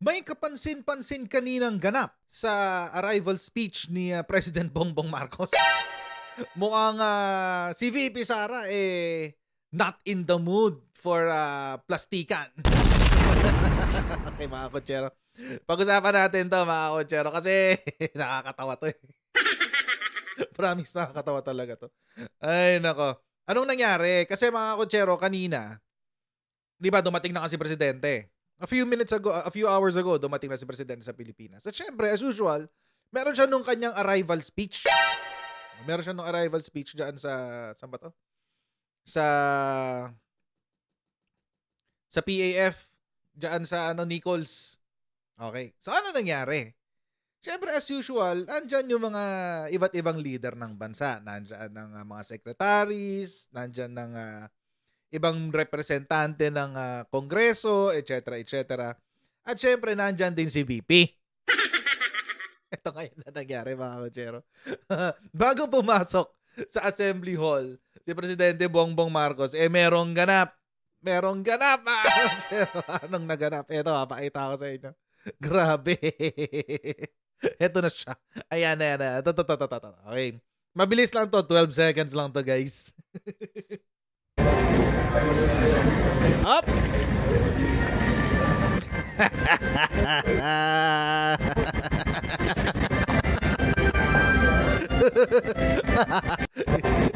May kapansin-pansin kaninang ganap sa arrival speech ni President Bongbong Marcos. Mukhang si VP Sara not in the mood for plastikan. Okay, mga kotsero. Pag-usapan natin 'to, mga kotsero, kasi nakakatawa 'to, eh. Promise, nakakatawa talaga 'to. Ay nako. Anong nangyari? Kasi mga kotsero, kanina, 'di ba dumating na kasi presidente. A few hours ago, dumating na si presidente sa Pilipinas. At syempre, as usual, meron siya nung kanyang arrival speech. Meron siya nung arrival speech diyan saan ba 'to? Sa PAF, diyan sa Nichols. Okay. So ano nangyari? Siyempre, as usual, nandiyan yung mga iba't ibang leader ng bansa. Nandiyan ang mga secretaries, nandiyan ng ibang representante ng kongreso, etc., etc. At syempre, nandiyan din si VP. Ito ngayon na nangyari, mga kotsero. Bago pumasok sa Assembly Hall, si Presidente Bongbong Marcos, merong ganap. Merong ganap, mga kotsero. Anong naganap? Ito, papakita ko sa inyo. Grabe. Ito na siya. Ayan, ayan, ayan. Ito. Okay. Mabilis lang to. 12 seconds lang to, guys. Up!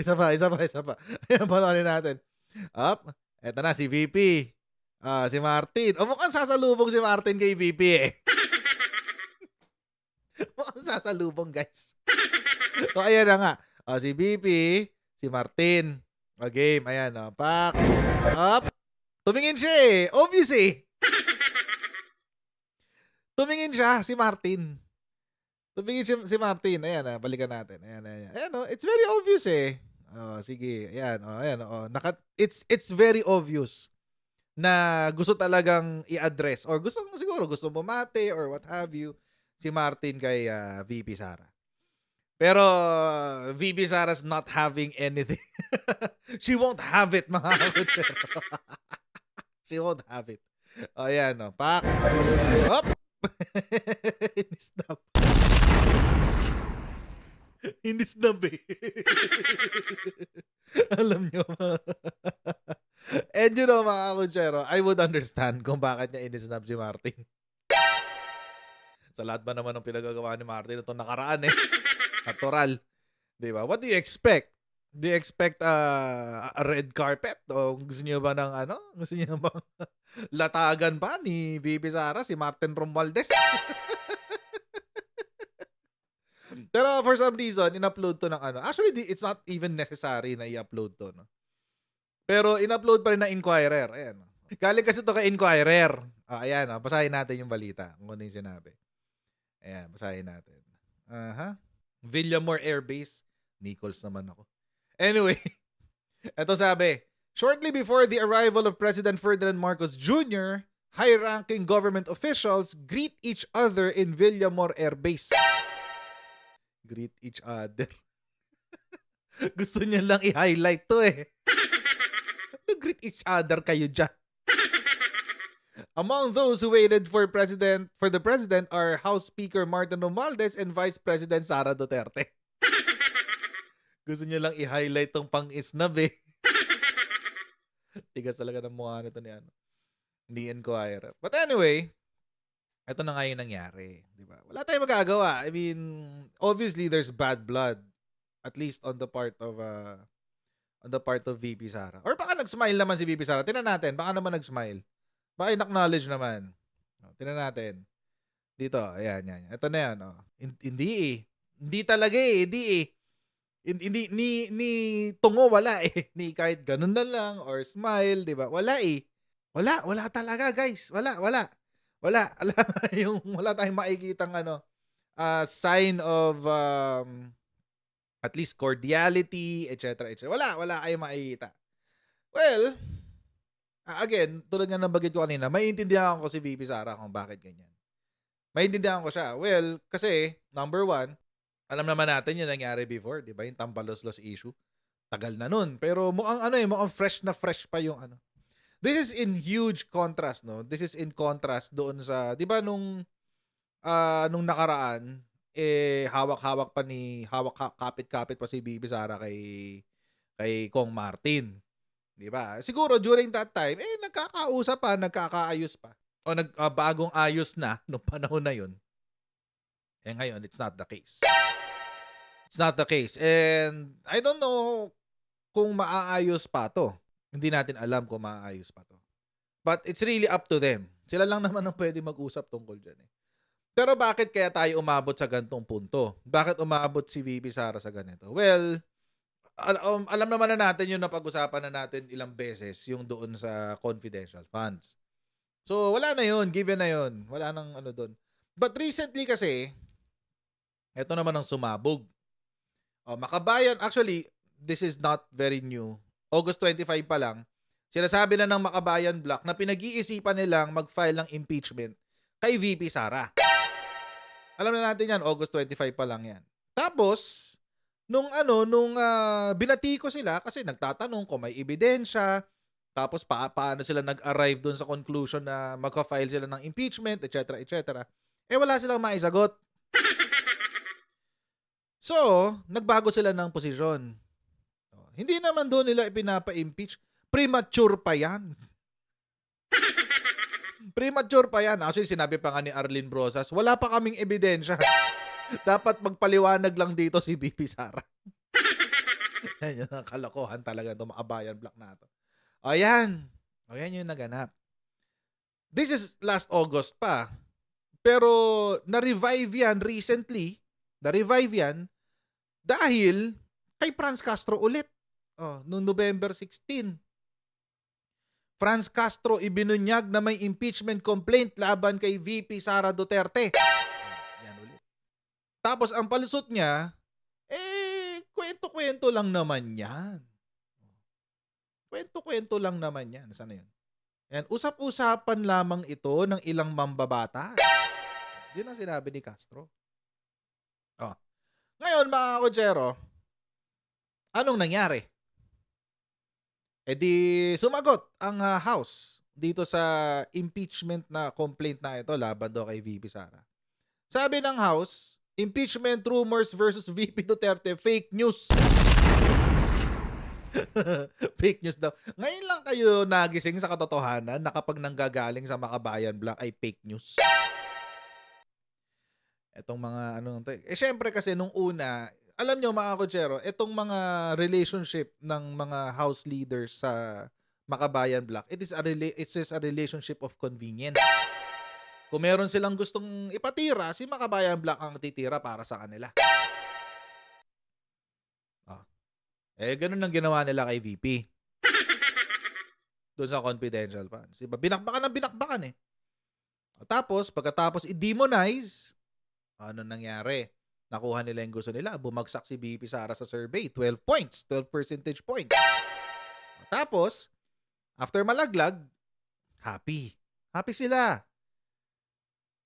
isa pa. Ayan, panoorin natin. Up. Eto na, si VP. Si Martin. O, mukhang sasalubong si Martin kay VP, eh. Mukhang sasalubong, guys. O, ayan na nga. Si VP, si Martin. O, game. Ayan, pak. Up. Tumingin siya, eh. Obvious, eh. Tumingin siya, si Martin. Tumingin siya, si Martin. Ayan, balikan natin. Ayan. Ayan, it's very obvious, eh. Sige. Ayan. It's very obvious na gusto talagang i-address or gusto bumate or what have you si Martin kay VP Sara. Pero VP Sara's not having anything. She won't have it, mga kotsero. She won't have it. Ayan, pak. Hop. Inisnap. Inisnap, eh. Alam nyo. And you know, mga kotsero, I would understand kung bakit niya inisnap si Martin. Sa lahat ba naman ng pinagagawa ni Martin itong nakaraan, eh. Natural. Diba? What do you expect? Do you expect a red carpet? O gusto niyo ba ng Gusto niyo ba latagan pa ni VP Sara, si Martin Romualdez? Pero for some reason, in-upload to ng Actually, it's not even necessary na i-upload to, no? Pero in-upload pa rin ng Inquirer. Ayan. Galing kasi to kay Inquirer. Ayan, basahin natin yung balita kung ano yung sinabi. Ayan, basahin natin. Villamor Air Base. Nichols naman ako. Anyway, eto sabi, shortly before the arrival of President Ferdinand Marcos Jr., high-ranking government officials greet each other in Villamor Air Base. Greet each other. Gusto niya lang i-highlight to, eh. Greet each other kayo dyan. Among those who waited for the president are House Speaker Martin Romualdez and Vice President Sara Duterte. Gusto niya lang i-highlight tong pang-isnab, eh. Tigas talaga ng mukha nito ni Inquirer. But anyway, ito na nga yung nangyari, di ba? Wala tayong magagawa. I mean, obviously there's bad blood, at least on the part of VP Sara. Or baka nag-smile naman si VP Sara. Tingnan natin, baka naman nag-smile. Baka in-acknowledge naman. Tingnan natin. Dito, ayan. Ito na yan. Hindi, eh. Hindi talaga, eh. Hindi, eh. Hindi, ni tungo wala, eh. Ni kahit ganun na lang or smile, di ba? Wala, eh. Wala talaga, guys. Wala. Wala tayong makikitang sign of at least cordiality, etc. Wala kayong makikita. Well, again, tulad nga ng bagay ko kanina, maiintindihan ko si VP Sara kung bakit ganyan. Maiintindihan ko siya. Well, kasi, number one, alam naman natin yung nangyari before, di ba? Yung Tambalos-Los issue. Tagal na nun. Pero mukhang mukhang fresh na fresh pa yung This is in huge contrast, no? This is in contrast doon sa, 'di ba nung nakaraan, kapit-kapit pa si Bibi Sara kay Kong Martin, 'di ba? Siguro during that time, nagkakausap pa, nagkakaayos pa. O bagong ayos na nung panahon na 'yun. Ngayon, it's not the case. It's not the case. And I don't know kung maaayos pa 'to. Hindi natin alam kung maaayos pa 'to. But it's really up to them. Sila lang naman ang pwede mag-usap tungkol diyan, eh. Pero bakit kaya tayo umabot sa ganitong punto? Bakit umabot si VP Sara sa ganito? Well, alam naman na natin yung napag-usapan na natin ilang beses, yung doon sa confidential funds. So, wala na yun. Given na yun. Wala nang ano doon. But recently kasi, ito naman ang sumabog. Makabayan, actually, this is not very new. August 25 pa lang, sinasabi na ng Makabayan Block na pinag-iisipan nilang mag-file ng impeachment kay VP Sara. Alam na natin yan, August 25 pa lang yan. Tapos, nung binati ko sila kasi nagtatanong kung may ebidensya, tapos paano sila nag-arrive doon sa conclusion na magka-file sila ng impeachment, etc., etc. Wala silang maisagot. So, nagbago sila ng posisyon. Hindi naman doon nila ipinapa-impeach. Premature pa yan. Premature pa yan. Actually, sinabi pa nga ni Arlene Brosas, wala pa kaming ebidensya. Dapat magpaliwanag lang dito si VP Sara. Yan yung kalokohan talaga itong Makabayan Block na ito. Ayan yung naganap. This is last August pa. Pero na-revive yan recently. Na-revive yan dahil kay Franz Castro ulit. Noong November 16. Franz Castro ibinunyag na may impeachment complaint laban kay VP Sara Duterte. Yan ulit. Tapos ang palusot niya, kwento-kwento lang naman yan. Kwento-kwento lang naman yan. Saan na yun? Yan, usap-usapan lamang ito ng ilang mambabatas. Yun ang sinabi ni Castro. Ngayon, mga kotsero, anong nangyari? Di sumagot ang House dito sa impeachment na complaint na ito laban do kay VP Sara. Sabi ng House, impeachment rumors versus VP Duterte, fake news. Fake news daw. Ngayon lang kayo nagising sa katotohanan na kapag nanggagaling sa Makabayan Block ay fake news. Etong mga syempre kasi nung una, alam nyo mga kotsero, itong mga relationship ng mga house leaders sa Makabayan Block, it is a relationship of convenience. Kung meron silang gustong ipatira, si Makabayan Block ang titira para sa kanila. Ganun ang ginawa nila kay VP. Doon sa confidential funds. Diba? Binakbakan eh. Tapos, pagkatapos i-demonize, ano nangyari? Nakuha nila yung gusto nila. Bumagsak si VP Sara sa survey. 12 points. 12 percentage points. Tapos, after malaglag, happy. Happy sila.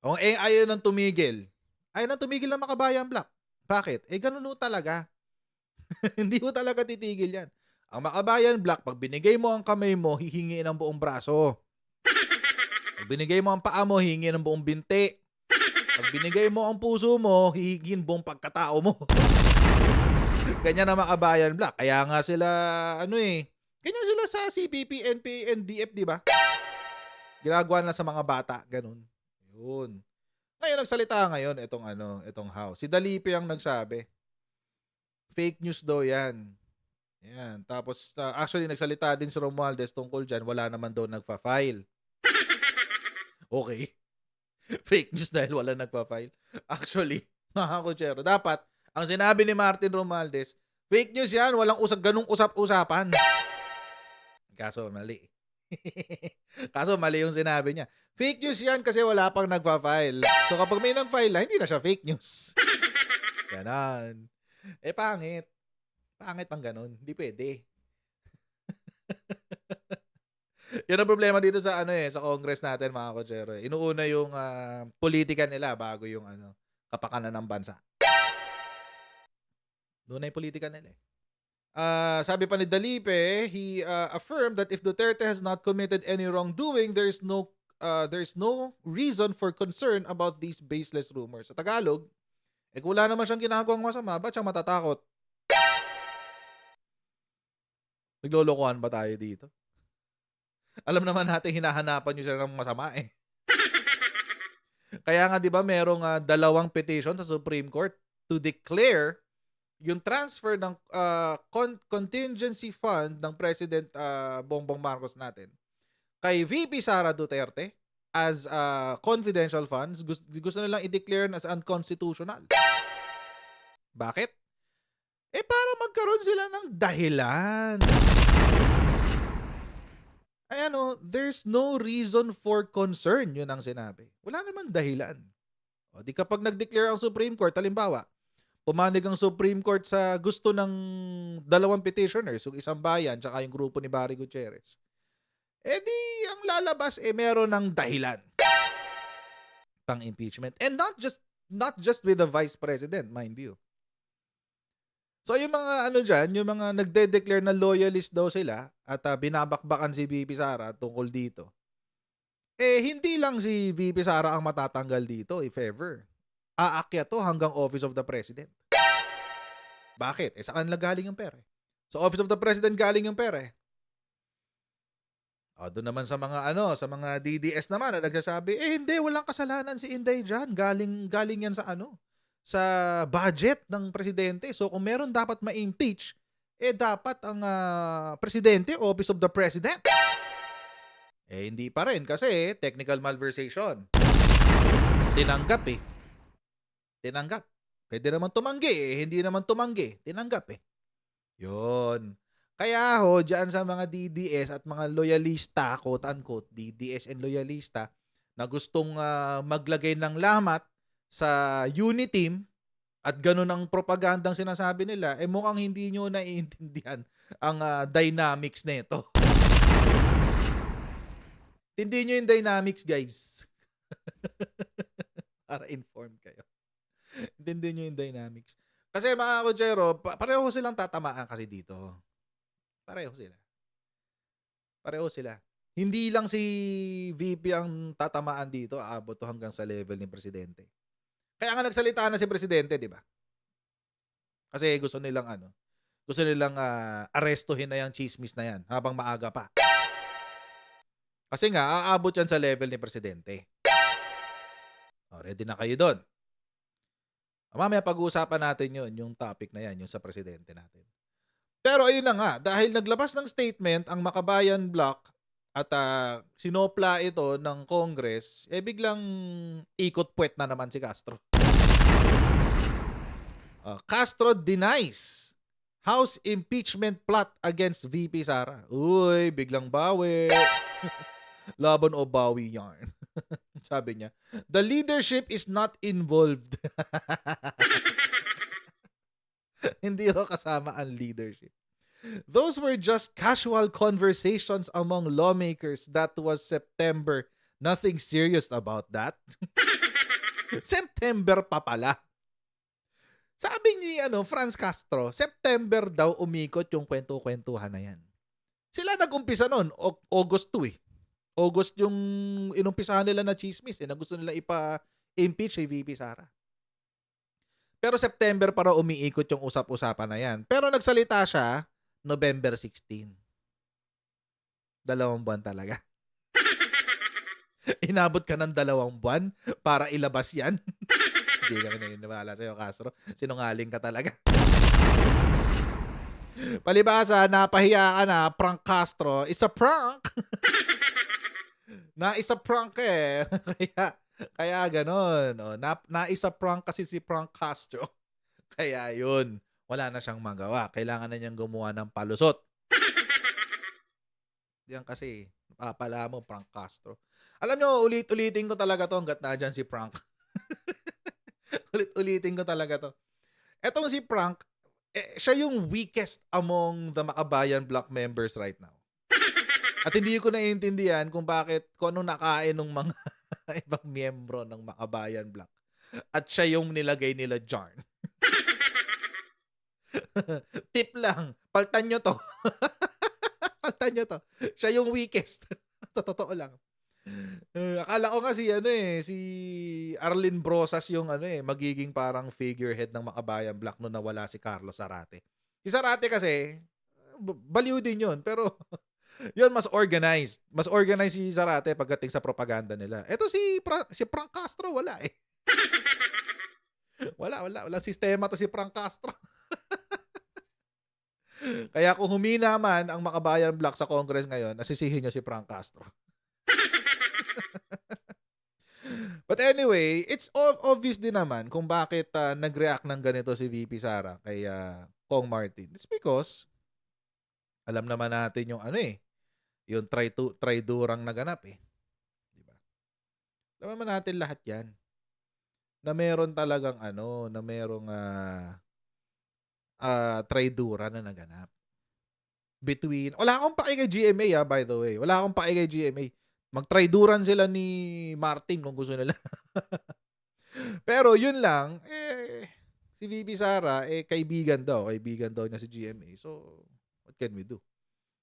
Ayaw nang tumigil. Ayaw nang tumigil ng Makabayan Block. Bakit? Ganun talaga. Hindi ko talaga titigil yan. Ang Makabayan Block, pag binigay mo ang kamay mo, hihingi ng buong braso. Pag binigay mo ang paa mo, hihingi ng buong binti. Pag binigay mo ang puso mo, hihingin buong pagkatao mo. Ganyan ang Makabayan Block. Kaya nga sila, ganyan sila sa CPP, NP, NDF, di ba? Ginagawa na sa mga bata, ganun. Yun. Ngayon, nagsalita ngayon itong House. Si Dalipe ang nagsabi. Fake news daw yan. Yan. Tapos, actually, nagsalita din si Romualdez tungkol dyan. Wala naman daw nagpa-file. Okay. Fake news dahil wala nagpa-file. Actually, mga kotsero, dapat, ang sinabi ni Martin Romualdez, fake news yan, walang ganung usap-usapan. Kaso, mali. Kaso, mali yung sinabi niya. Fake news yan kasi wala pang nagpa-file. So, kapag may nag-file na, hindi na siya fake news. Ganon. Pangit. Pangit ang ganon. Hindi pwede. Yan ang problema dito sa sa Congress natin, mga kotsero. Inuuna yung politika nila bago yung kapakanan ng bansa. Doon na yung politika nila. Sabi pa ni Dalipe, he affirmed that if Duterte has not committed any wrongdoing, there's no reason for concern about these baseless rumors. Sa Tagalog, kung wala naman siyang ginagawang masama, ba't siya matatakot? Naglolokohan ba tayo dito? Alam naman natin hinahanapan niyo siya ng masama eh. Kaya nga 'di ba merong 2 petition sa Supreme Court to declare yung transfer ng contingency fund ng President Bongbong Marcos natin kay VP Sara Duterte as confidential funds. Gusto nilang i-declare as unconstitutional. Bakit? Para magkaroon sila ng dahilan. There's no reason for concern, yun ang sinabi. Wala namang dahilan. O, di kapag nag-declare ang Supreme Court, halimbawa, pumanig ang Supreme Court sa gusto ng 2 petitioners, yung isang bayan, tsaka yung grupo ni Barry Gutierrez, di ang lalabas, meron ng dahilan pang impeachment. And not just with the Vice President, mind you. So yung mga yung mga nagde-declare na loyalist daw sila at binabakbakan si VP Sara tungkol dito. Hindi lang si VP Sara ang matatanggal dito if ever. Aakyat to hanggang Office of the President. Bakit? Sa kanila galing yung pera. So Office of the President galing yung pera. Doon naman sa mga DDS naman na nagsasabi, hindi, walang kasalanan si Inday dyan. Galing yan sa budget ng presidente. So kung meron dapat ma-impeach, dapat ang presidente, Office of the President. Hindi pa rin kasi technical malversation. Tinanggap. Pwede naman tumanggi hindi naman tumanggi. Tinanggap Yun. Kaya dyan sa mga DDS at mga loyalista, quote-unquote, DDS and loyalista, na gustong maglagay ng lamat sa Uniteam at ganun ang propagandang sinasabi nila, mukhang hindi nyo naiintindihan ang dynamics nito. Hindi nyo yung dynamics, guys. Para informed kayo. Hindi nyo yung dynamics. Kasi mga kutsero, pareho silang tatamaan kasi dito. Pareho sila. Hindi lang si VP ang tatamaan dito, aabot to hanggang sa level ni Presidente. Kaya nga nagsalita na si Presidente, di ba? Kasi gusto nilang arestuhin na yung chismis na yan habang maaga pa. Kasi nga, aabot yan sa level ni Presidente. Ready na kayo doon. Mamaya pag-uusapan natin yun, yung topic na yan, yung sa Presidente natin. Pero ayun na nga, dahil naglabas ng statement ang Makabayan Bloc at sinopla ito ng Congress, biglang ikot puwet na naman si Castro. Castro denies House impeachment plot against VP Sara. Uy, biglang bawi. Laban o bawi yarn. Sabi niya, the leadership is not involved. Hindi raw kasama ang leadership. Those were just casual conversations among lawmakers. That was September. Nothing serious about that. September pa pala. Sabi ni Franz Castro, September daw umikot yung kwento-kwentuhan na yan. Sila nag-umpisa noon, August 2 August yung inumpisahan nila na chismis na gusto nila ipa-impeach si VP Sara. Pero September para umiikot yung usap-usapan na yan. Pero nagsalita siya November 16. 2 buwan talaga. Inabot ka ng 2 buwan para ilabas yan. Hindi kami naniniwala sa'yo, Castro. Sinungaling ka talaga. Palibasa, napahiya ka na, prank Castro. It's a prank. Isa prank Kaya ganon. Isa prank kasi si Prank Castro. Kaya yun, wala na siyang magawa. Kailangan na niyang gumawa ng palusot. Diyan kasi, napapala mo, Prank Castro. Alam nyo, ulit-ulitin ko talaga to hanggat na dyan si Prank. Ulit-ulitin ko talaga to. Etong si Prank, siya yung weakest among the Makabayan Bloc members right now. At hindi ko naiintindihan kung anong nakain ng mga ibang miyembro ng Makabayan Bloc. At siya yung nilagay nila Jarn. Tip lang, paltan nyo to. Paltan nyo to. Siya yung weakest. Sa totoo lang. Akala ko nga si Arlene Brosas yung magiging parang figurehead ng Makabayan Black no nawala si Carlos Zarate. Si Zarate kasi, baliw din yun. Pero, yun mas organized. Mas organized si Zarate pagdating sa propaganda nila. Ito si Frank Castro, wala eh. Walang sistema to si Frank Castro. Kaya kung humina man ang Makabayan Black sa Congress ngayon, nasisihin nyo si Frank Castro. But anyway, it's obvious din naman kung bakit nag-react ng ganito si VP Sara kay Kong Martin. It's because alam naman natin yung yung try-durang naganap eh. Diba? Alam naman natin lahat yan. Na meron talagang na merong try-dura na naganap. Wala akong paki kay GMA by the way. Wala akong paki kay GMA. Mag-try-duran sila ni Martin kung gusto nila. Pero yun lang, si VP Sara, kaibigan daw niya si GMA. So, what can we do?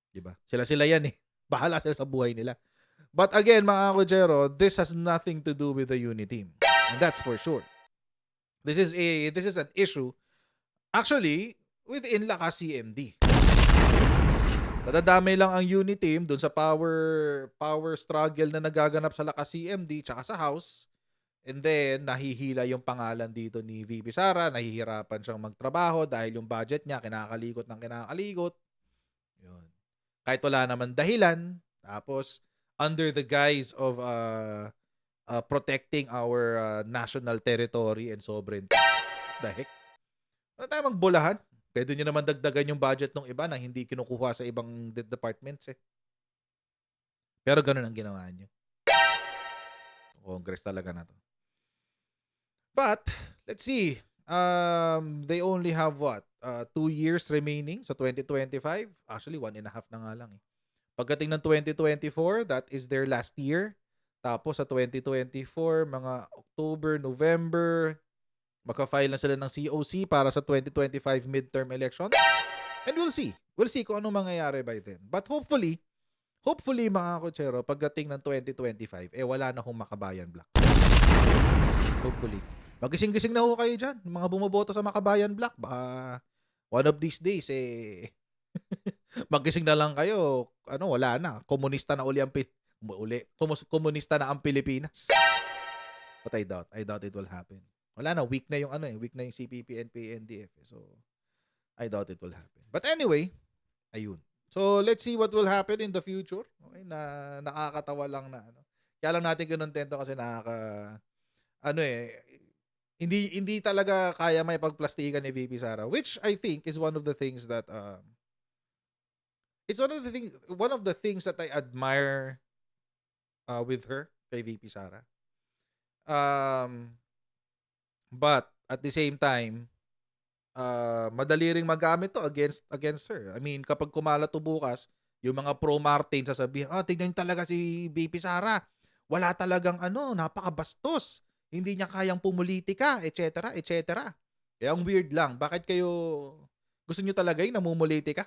Diba? Sila yan eh. Bahala sila sa buhay nila. But again, mga Kojero, this has nothing to do with the Uni team. And that's for sure. This is an issue actually within Lakas CMD. Nadadamay lang ang Uni team dun sa power struggle na nagaganap sa Lakas CMD tsaka sa House. And then, nahihila yung pangalan dito ni VP Sara. Nahihirapan siyang magtrabaho dahil yung budget niya kinakalikot ng kinakalikot. Yun. Kahit wala naman dahilan. Tapos, under the guise of protecting our national territory and sovereignty. The heck? Ano tayo magbulahan? Pwede nyo naman dagdagan yung budget ng iba na hindi kinukuha sa ibang departments eh. Pero ganun ang ginawa nyo. Congress talaga na to. But, let's see. They only have what? 2 years remaining sa 2025? Actually, 1.5 na nga lang eh. Pagdating ng 2024, that is their last year. Tapos sa 2024, mga October, November, maka-file na sila ng COC para sa 2025 midterm elections. And we'll see. We'll see kung anong mangyayari by then. But hopefully mga Kochero, pagdating ng 2025, wala na hong Makabayan Black. Hopefully. Magising-gising na ho kayo dyan. Mga bumoboto sa Makabayan Black. Baka one of these days, magising na lang kayo. Wala na. Komunista na uli ang komunista na ang Pilipinas. But I doubt it will happen. Wala na, weak na yung weak na yung CPP, NPA, NDF. So, I doubt it will happen. But anyway, ayun. So, let's see what will happen in the future. Okay, na nakakatawa lang na Kaya lang natin kinuntento kasi hindi talaga kaya may pagplastikan ni VP Sara, which I think is one of the things that it's one of the things that I admire with her kay VP Sara. But at the same time, madali ring magamit to against her. I mean, kapag kumalat to bukas, yung mga pro-Martin sasabihin, tignan talaga si VP Sara. Wala talagang napakabastos. Hindi niya kayang pumulitika, etc., etc. Kaya ang weird lang. Bakit kayo gusto niyo talaga yung namumulitika?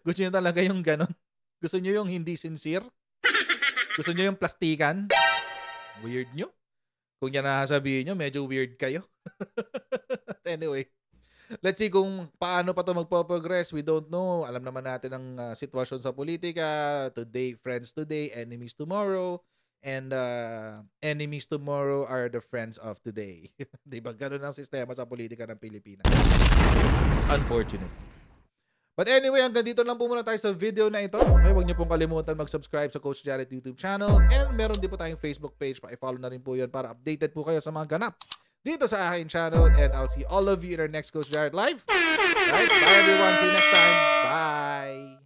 Gusto niyo talaga yung ganon? Gusto niyo yung hindi sincere? Gusto niyo yung plastikan? Weird nyo. Kung yan nasasabihin nyo, medyo weird kayo. Anyway, let's see kung paano pa to magpo-progress. We don't know. Alam naman natin ang sitwasyon sa politika. Today, friends today, enemies tomorrow. And enemies tomorrow are the friends of today. Diba? Ganun ang sistema sa politika ng Pilipinas. Unfortunately. But anyway, hanggang dito lang po muna tayo sa video na ito. Okay, huwag niyo pong kalimutan mag-subscribe sa Coach Jared YouTube channel. And meron din po tayong Facebook page. Pa-follow na rin po yun para updated po kayo sa mga ganap dito sa aking channel. And I'll see all of you in our next Coach Jared Live. Right? Bye everyone. See you next time. Bye!